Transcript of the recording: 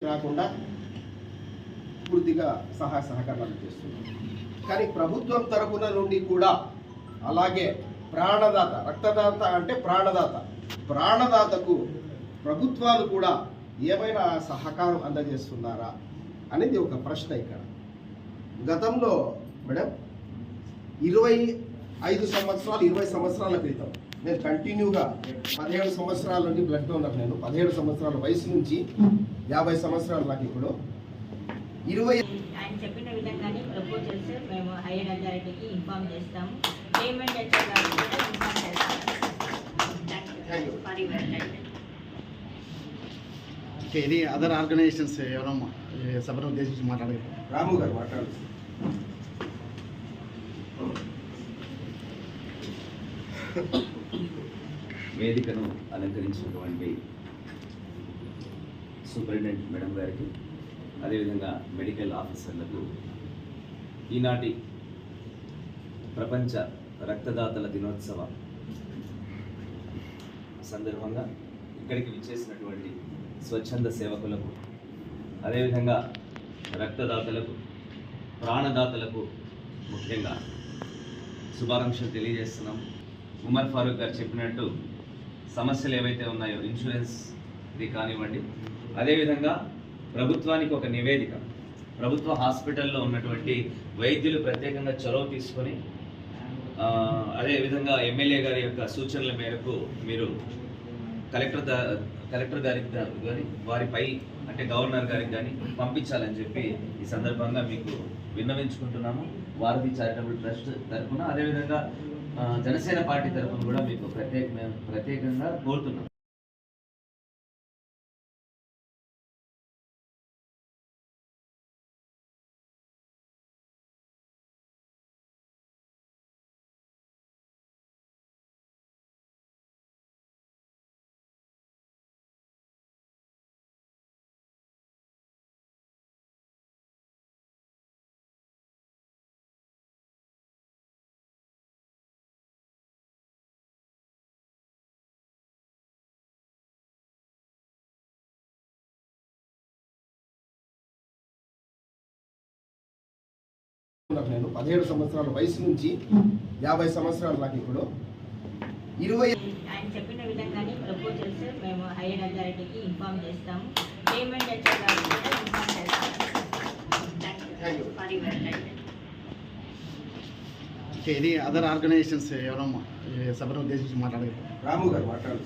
రాకుండా పూర్తిగా సహాయ సహకారాలు చేస్తున్నాం. కానీ ప్రభుత్వం తరపున నుండి కూడా అలాగే ప్రాణదాత, రక్తదాత అంటే ప్రాణదాతకు ప్రభుత్వాలు కూడా ఏమైనా సహకారం అందజేస్తున్నారా అనేది ఒక ప్రశ్న. ఇక్కడ గతంలో మేడం 20 సంవత్సరాల క్రితం నేను కంటిన్యూగా 17 సంవత్సరాల నుండి బ్లడ్ డోనర్. నేను 17 సంవత్సరాల వయసు నుంచి 50 సంవత్సరాలు నాకు ఇప్పుడు 20 ఆయన చెప్పిన విధంగానే ప్రపోజల్స్ మేము హైయర్ అథారిటీకి ఇన్ఫార్మ్ చేస్తాము. పేమెంట్ వచ్చేదాన్ని కూడా ఇన్ఫార్మ్ చేస్తాము. ఇది అదర్ ఆర్గనైజేషన్స్ ఎవరమ్మా సభను ఉద్దేశించి మాట్లాడగలరు? రాము గారు మాట్లాడు. వేదికను అలంకరించినటువంటి సూపరింటెండెంట్ మేడం గారికి, అదేవిధంగా మెడికల్ ఆఫీసర్లకు ఈనాటి ప్రపంచ రక్తదాతల దినోత్సవ సందర్భంగా ఇక్కడికి విచ్చేసినటువంటి స్వచ్ఛంద సేవకులకు, అదేవిధంగా రక్తదాతలకు, ప్రాణదాతలకు ముఖ్యంగా శుభాకాంక్షలు తెలియజేస్తున్నాం. ఉమర్ ఫారూక్ గారు చెప్పినట్టు సమస్యలు ఏవైతే ఉన్నాయో ఇన్సూరెన్స్ది కానివ్వండి, అదేవిధంగా ప్రభుత్వానికి ఒక నివేదిక, ప్రభుత్వ హాస్పిటల్లో ఉన్నటువంటి వైద్యులు ప్రత్యేకంగా చొరవ తీసుకొని, అదేవిధంగా ఎమ్మెల్యే గారి యొక్క సూచనల మేరకు మీరు కలెక్టర్ గారికి కానీ వారిపై అంటే గవర్నర్ గారికి కానీ పంపించాలని చెప్పి ఈ సందర్భంగా మీకు విన్నవించుకుంటున్నాము. వారధి చారిటబుల్ ట్రస్ట్ తరఫున, అదేవిధంగా జనసేన పార్టీ తరఫున కూడా మీకు ప్రత్యేకంగా కోరుతున్నాం. నేను 17 సంవత్సరాల వయసు నుంచి 50 సంవత్సరాలు నాకు ఇప్పుడు 20 ఆయన చెప్పిన విధంగానే ప్రపోజల్స్ మేము హైయర్ అథారిటీకి ఇన్ఫార్మ్ చేస్తాము. పేమెంట్ వచ్చేదాన్ని కూడా ఇన్ఫార్మ్ చేస్తాము. ఇది అదర్ ఆర్గనైజేషన్స్ ఎవరమ్మా సభను ఉద్దేశించి మాట్లాడగలరు? రాము గారు మాట్లాడు.